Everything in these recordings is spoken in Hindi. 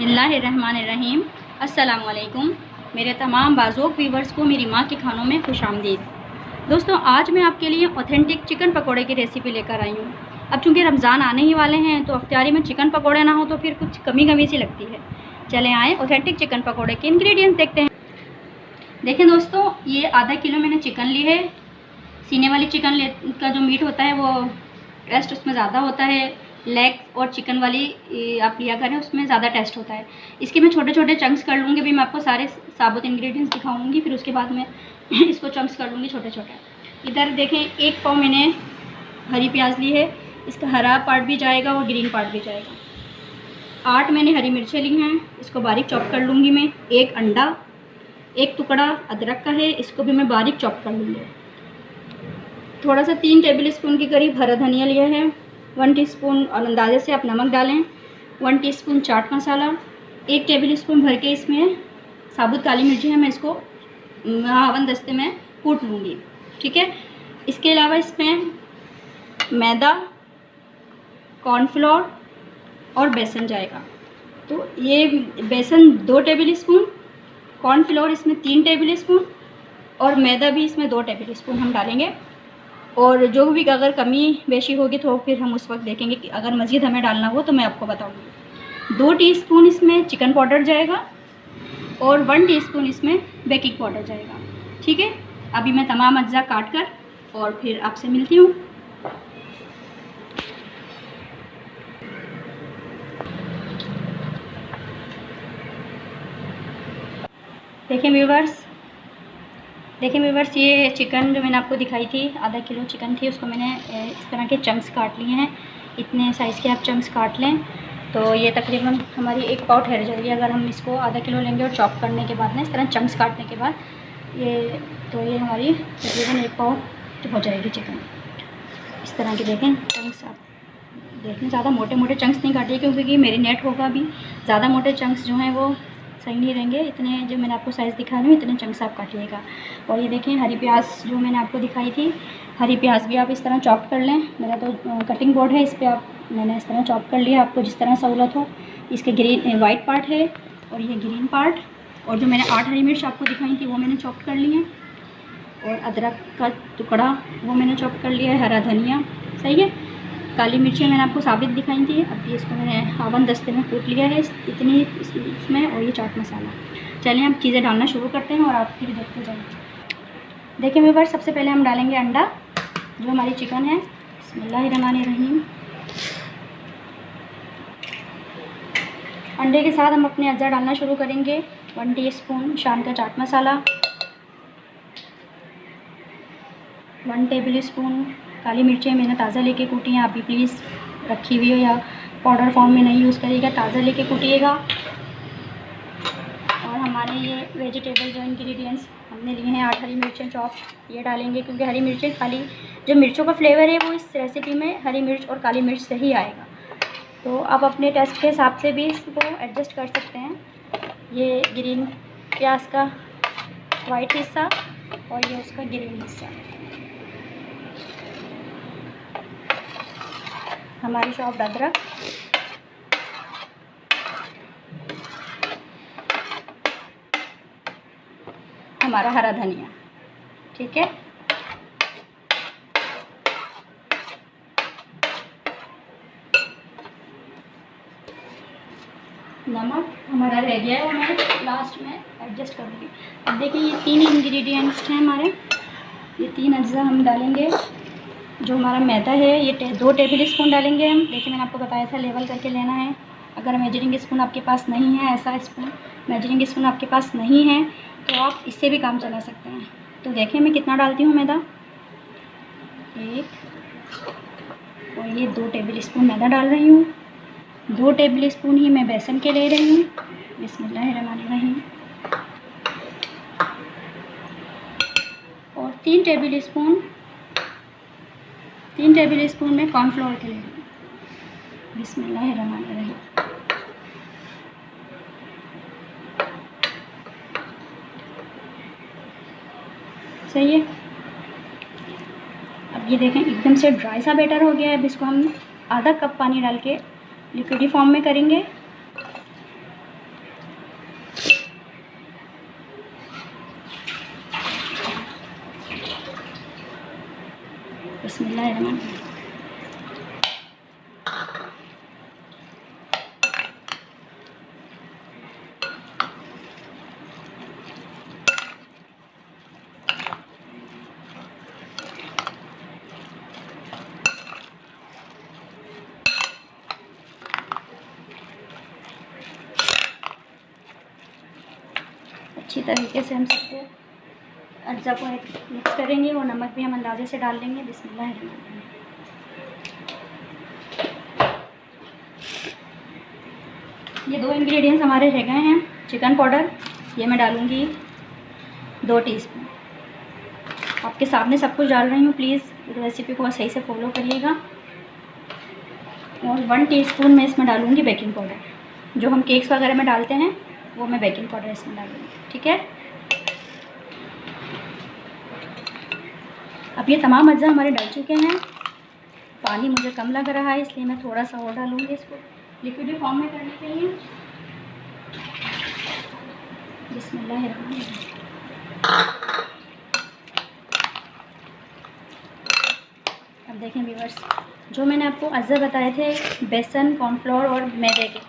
बिस्मिल्लाहिर्रहमानिर्रहीम। अस्सलाम वालेकुम। मेरे तमाम बाज़ोक व्यूवर्स को मेरी माँ के खानों में खुशामदीद। दोस्तों, आज मैं आपके लिए ऑथेंटिक चिकन पकोड़े की रेसिपी लेकर आई हूँ। अब चूँकि रमज़ान आने ही वाले हैं तो इफ्तारी में चिकन पकोड़े ना हो तो फिर कुछ कमी कमी सी लगती है। चले आएँ ऑथेंटिक चिकन पकोड़े के इंग्रेडिएंट्स देखते हैं। देखें दोस्तों, ये आधा किलो मैंने चिकन ली है। सीने वाली चिकन का जो मीट होता है वो टेस्ट उसमें ज़्यादा होता है। लेग और चिकन वाली आप लिया करें, उसमें ज़्यादा टेस्ट होता है। इसके मैं छोटे छोटे चंक्स कर लूँगी। भी मैं आपको सारे साबुत इंग्रेडिएंट्स दिखाऊंगी, फिर उसके बाद मैं इसको चंक्स कर लूँगी छोटे छोटे। इधर देखें, 1 पाव मैंने हरी प्याज ली है। इसका हरा पार्ट भी जाएगा और ग्रीन पार्ट भी जाएगा। 8 मैंने हरी मिर्चें ली हैं, इसको बारीक चॉप कर लूँगी मैं। 1 अंडा, 1 टुकड़ा अदरक का है, इसको भी मैं बारीक चॉप कर लूँगी। थोड़ा सा 3 टेबल स्पून के करीब हरा धनिया लिया है। 1 टीस्पून और अंदाजे से आप नमक डालें। 1 teaspoon chaat masala. 1 table spoon भर के इसमें साबुत काली मिर्ची है, मैं इसको हावन दस्ते में कूट लूँगी। ठीक है। इसके अलावा इसमें मैदा, कॉर्नफ्लोर और बेसन जाएगा। तो ये बेसन 2 टेबल स्पून, कॉर्नफ्लोर इसमें 3 टेबल स्पून और मैदा भी इसमें 2 टेबल स्पून हम डालेंगे। और जो भी अगर कमी बेशी होगी तो फिर हम उस वक्त देखेंगे कि अगर मज़ीद हमें डालना हो तो मैं आपको बताऊंगी। 2 टीस्पून इसमें चिकन पाउडर जाएगा और 1 टीस्पून इसमें बेकिंग पाउडर जाएगा। ठीक है। अभी मैं तमाम अज्जा काट कर और फिर आपसे मिलती हूँ। देखें व्यूवर्स, ये चिकन जो मैंने आपको दिखाई थी, आधा किलो चिकन थी, उसको मैंने इस तरह के चंक्स काट लिए हैं। इतने साइज़ के आप चंक्स काट लें तो ये तकरीबन हमारी 1 पाव ठहर जाएगी। अगर हम इसको आधा किलो लेंगे और चॉप करने के बाद ना इस तरह चंक्स काटने के बाद ये हमारी तकरीबन 1 पाव हो जाएगी चिकन। इस तरह के देखें चंक्स, आप देखें ज़्यादा मोटे मोटे चंक्स नहीं काटिए क्योंकि मेरीनेट होगा भी। ज़्यादा मोटे चंक्स जो हैं वो सही नहीं रहेंगे। इतने जो मैंने आपको साइज़ दिखा रही हूँ इतने चंक्स आप काटिएगा। और ये देखें हरी प्याज जो मैंने आपको दिखाई थी, हरी प्याज भी आप इस तरह चॉप कर लें। मेरा तो कटिंग बोर्ड है, इस पर मैंने इस तरह चॉप कर लिया, आपको जिस तरह सहूलत हो। इसके ग्रीन वाइट पार्ट है और ये ग्रीन पार्ट। और जो मैंने 8 हरी मिर्च आपको दिखाई थी वो मैंने चॉप कर ली है। और अदरक का टुकड़ा वो मैंने चॉप कर लिया है। हरा धनिया, सही है। काली मिर्चें मैंने आपको साबित दिखाई थी, अभी इसको मैंने हावन दस्ते में कूट लिया है इतनी इसमें। और ये चाट मसाला। चलिए हम चीज़ें डालना शुरू करते हैं और आप फिर देखते जाइए। देखिए व्यूअर, सबसे पहले हम डालेंगे अंडा, जो हमारी चिकन है। बिस्मिल्लाहिर्रहमानिर्रहीम। अंडे के साथ हम अपने अज्जा डालना शुरू करेंगे। 1 टीस्पून शान का चाट मसाला, 1 टेबल स्पून काली मिर्चें मैंने ताज़ा लेके कूटी हैं। आप भी प्लीज़ रखी हुई हो या पाउडर फॉर्म में नहीं यूज़ करिएगा, ताज़ा लेके कूटिएगा। और हमारे ये वेजिटेबल जो इंग्रेडिएंट्स हमने लिए हैं, 8 हरी मिर्चें चॉप, ये डालेंगे क्योंकि हरी मिर्चें खाली जो मिर्चों का फ्लेवर है वो इस रेसिपी में हरी मिर्च और काली मिर्च से ही आएगा। तो आप अपने टेस्ट के हिसाब से भी इसको एडजस्ट कर सकते हैं। ये ग्रीन प्याज का वाइट हिस्सा और ये उसका ग्रीन हिस्सा, हमारी चॉप्ड अदरक, हमारा हरा धनिया। ठीक है। नमक हमारा रह गया है, वो मैं लास्ट में एडजस्ट कर दूँगी। अब देखिए ये 3 इंग्रेडिएंट्स हैं हमारे, ये 3 अज्जा हम डालेंगे। जो हमारा मैदा है ये 2 टेबल स्पून डालेंगे हम। देखिए मैंने आपको बताया था लेवल करके लेना है। अगर मेजरिंग स्पून आपके पास नहीं है, ऐसा स्पून मेजरिंग स्पून आपके पास नहीं है तो आप इससे भी काम चला सकते हैं। तो देखिए मैं कितना डालती हूँ मैदा, 1 और ये 2 टेबल स्पून मैदा डाल रही हूँ। 2 टेबल स्पून ही मैं बेसन के ले रही हूँ। बिस्मिल्लाहिर्रहमानिर्रहीम। और 3 टेबल स्पून में कॉर्नफ्लोर के ले रही हूँ। बिस्मिल्लाहिर्रहमानिर्रहीम। सही है। अब ये देखें एकदम से ड्राई सा बैटर हो गया है। अब इसको हम आधा कप पानी डाल के लिक्विडी फॉर्म में करेंगे। बिस्मिल्लाहिर्रहमानिर्रहीम। अच्छी तरीके से हम सबको अज्जा को मिक्स करेंगे और नमक भी हम अंदाजे से डाल देंगे। बिस्मिल्लाहिर्रहमानिर्रहीम। ये 2 इंग्रेडिएंट्स हमारे रह गए हैं। चिकन पाउडर ये मैं डालूँगी 2 टीस्पून। आपके सामने सब कुछ डाल रही हूँ, प्लीज़ रेसिपी को सही से फॉलो करिएगा। और 1 टीस्पून मैं इसमें डालूँगी बेकिंग पाउडर। जो हम केक्स वगैरह में डालते हैं वो मैं बेकिंग पाउडर इसमें डालूँगी, ठीक है। अब ये तमाम अज्जा हमारे डल चुके हैं। पानी मुझे कम लग रहा है इसलिए मैं थोड़ा सा और डालूँगी इसको लिक्विड फॉर्म में करने के लिए। बिस्मिल्लाहिर्रहमानिर्रहीम। अब देखें व्यूअर्स, जो मैंने आपको अज्जा बताए थे बेसन, कॉर्नफ्लोर और मैदे के,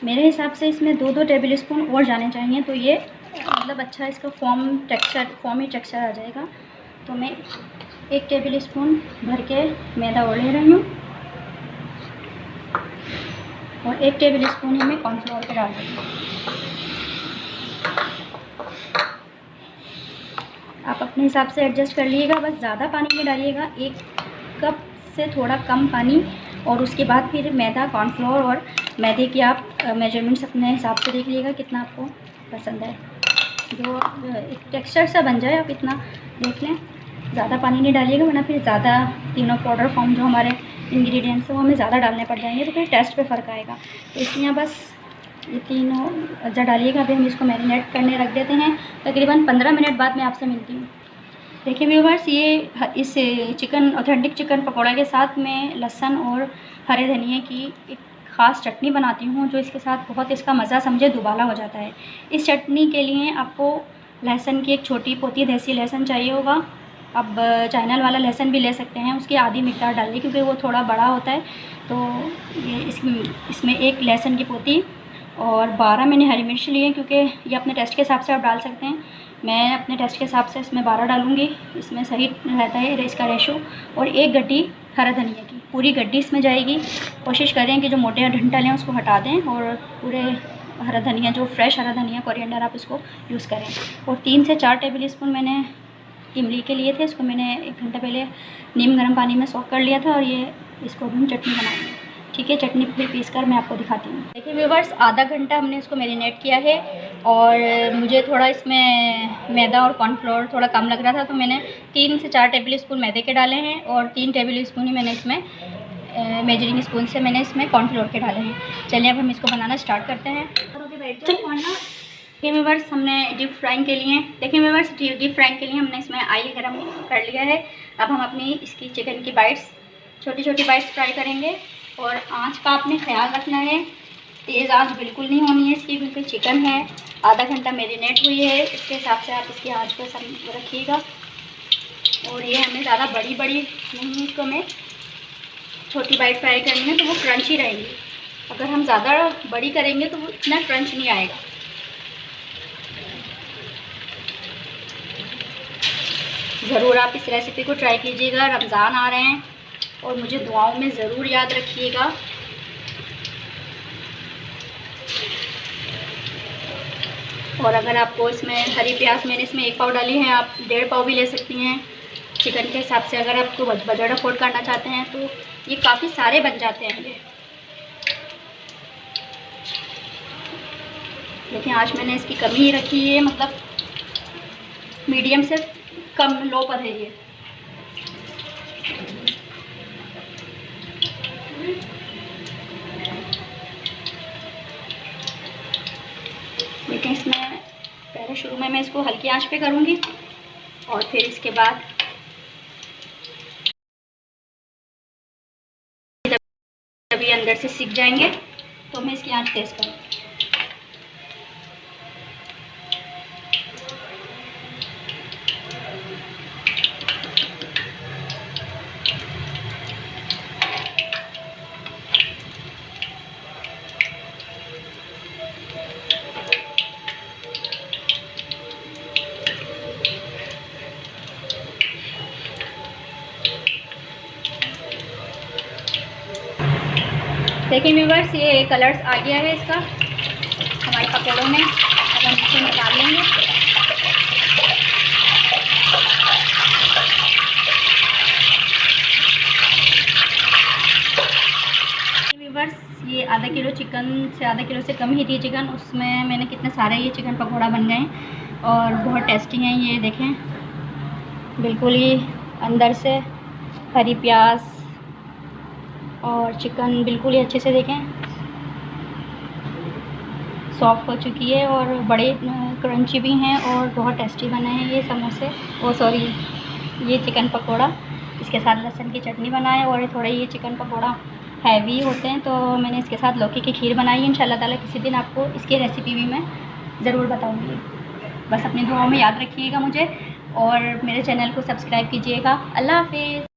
मेरे हिसाब से इसमें 2-2 टेबल स्पून और जाने चाहिए, तो ये मतलब अच्छा इसका फॉर्मी टेक्सचर आ जाएगा। तो मैं 1 टेबल स्पून भर के मैदा और ले रही हूँ और 1 टेबल स्पून ही मैं कॉर्नफ्लोर के डाल रही हूँ। आप अपने हिसाब से एडजस्ट कर लीजिएगा, बस ज़्यादा पानी नहीं डालिएगा। 1 कप से थोड़ा कम पानी, और उसके बाद फिर मैदा, कॉर्नफ्लोर और मैदे की आप मेजरमेंट्स अपने हिसाब से देख लीजिएगा कितना आपको पसंद है। जो एक टेक्सचर सा बन जाए आप इतना देख लें। ज़्यादा पानी नहीं डालिएगा वरना फिर ज़्यादा तीनों पाउडर फॉर्म जो हमारे इंग्रेडिएंट्स हैं वो हमें ज़्यादा डालने पड़ जाएंगे, तो फिर टेस्ट पे फ़र्क आएगा। तो इसलिए बस ये तीनों अज्जा डालिएगा। अभी हम इसको मैरिनेट करने रख देते हैं। तकरीबन 15 मिनट बाद मैं आपसे मिलती हूँ। देखिए व्यूवर्स, ये इस ऑथेंटिक चिकन पकौड़ा के साथ मैं लहसुन और हरे धनिए की एक ख़ास चटनी बनाती हूँ, जो इसके साथ बहुत इसका मज़ा समझे दुबाला हो जाता है। इस चटनी के लिए आपको लहसुन की एक छोटी पोती देसी लहसुन चाहिए होगा। अब चाइनल वाला लहसुन भी ले सकते हैं, उसकी आधी मिकदार डालिए क्योंकि वो थोड़ा बड़ा होता है। तो ये इसमें 1 लहसुन की पोती और 12 मैंने हरी मिर्च लिए, क्योंकि ये अपने टेस्ट के हिसाब से आप डाल सकते हैं। मैं अपने टेस्ट के हिसाब से इसमें 12 डालूँगी, इसमें सही रहता है इसका रेशो। और 1 गड्डी हरा धनिया की, पूरी गड्डी इसमें जाएगी। कोशिश करें कि जो मोटे डंठल हैं उसको हटा दें और पूरे हरा धनिया, जो फ्रेश हरा धनिया कोरिएंडर, आप इसको यूज़ करें। और 3 से 4 टेबल स्पून मैंने इमली के लिए थे, इसको मैंने 1 घंटा पहले नीम गर्म पानी में सोख कर लिया था। और ये इसको हम चटनी बनाएंगे, ठीक है। चटनी फिर पीस कर मैं आपको दिखाती हूँ। देखिए व्यूवर्स, आधा घंटा हमने इसको मैरिनेट किया है और मुझे थोड़ा इसमें मैदा और कॉर्नफ्लोर थोड़ा कम लग रहा था, तो मैंने 3 से 4 टेबल स्पून मैदे के डाले हैं और 3 टेबल स्पून ही मैंने इसमें मेजरिंग स्पून से मैंने इसमें कॉर्नफ्लोर के डाले हैं। चलिए अब हम इसको बनाना स्टार्ट करते हैं। देखिए व्यूवर्स, हमने डीप फ्राइंग के लिए, देखिए व्यूवर्स, डीप फ्राइंग के लिए हमने इसमें ऑयल गरम कर लिया है। अब हम अपनी इसकी चिकन की बाइट्स, छोटी छोटी बाइट्स फ्राई करेंगे। और आंच का आपने ख्याल रखना है, तेज़ आंच बिल्कुल नहीं होनी है इसकी, क्योंकि चिकन है, आधा घंटा मैरिनेट हुई है, इसके हिसाब से आप इसकी आंच को सब रखिएगा। और ये हमें ज़्यादा बड़ी नहीं, इसको हमें छोटी बाइट फ्राई करनी है तो वो क्रंची रहेगी। अगर हम ज़्यादा बड़ी करेंगे तो वो इतना क्रंच नहीं आएगा। ज़रूर आप इस रेसिपी को ट्राई कीजिएगा। रमज़ान आ रहे हैं और मुझे दुआओं में ज़रूर याद रखिएगा। और अगर आपको इसमें हरी प्याज, मैंने इसमें 1 पाव डाली है, आप 1.5 पाव भी ले सकती हैं चिकन के हिसाब से। अगर आपको बजट अफोर्ड करना चाहते हैं तो ये काफ़ी सारे बन जाते हैं ये। लेकिन आज मैंने इसकी कमी ही रखी है, मतलब मीडियम से कम लो पर है ये। लेकिन इसमें पहले शुरू में मैं इसको हल्की आंच पे करूँगी और फिर इसके बाद जब ये अंदर से सीख जाएंगे तो मैं इसकी आंच तेज़ करूँगी। देखिए व्यूअर्स, ये कलर्स आ गया है इसका हमारे पकौड़ों में। अब हम इसे निकाल लेंगे। व्यूअर्स, ये आधा किलो चिकन से, आधा किलो से कम ही थी चिकन, उसमें मैंने कितने सारे ये चिकन पकौड़ा बन गए और बहुत टेस्टी हैं। ये देखें, बिल्कुल ही अंदर से हरी प्याज और चिकन बिल्कुल ही अच्छे से देखें सॉफ्ट हो चुकी है और बड़े क्रंची भी हैं और बहुत टेस्टी बने हैं ये समोसे, ये चिकन पकोड़ा। इसके साथ लहसुन की चटनी बनाए और थोड़े ये चिकन पकोड़ा हैवी होते हैं, तो मैंने इसके साथ लौकी की खीर बनाई है। इंशाल्लाह ताला किसी दिन आपको इसकी रेसिपी भी मैं ज़रूर बताऊँगी। बस अपनी दुआओं में याद रखिएगा मुझे और मेरे चैनल को सब्सक्राइब कीजिएगा। अल्लाह हाफ़िज़।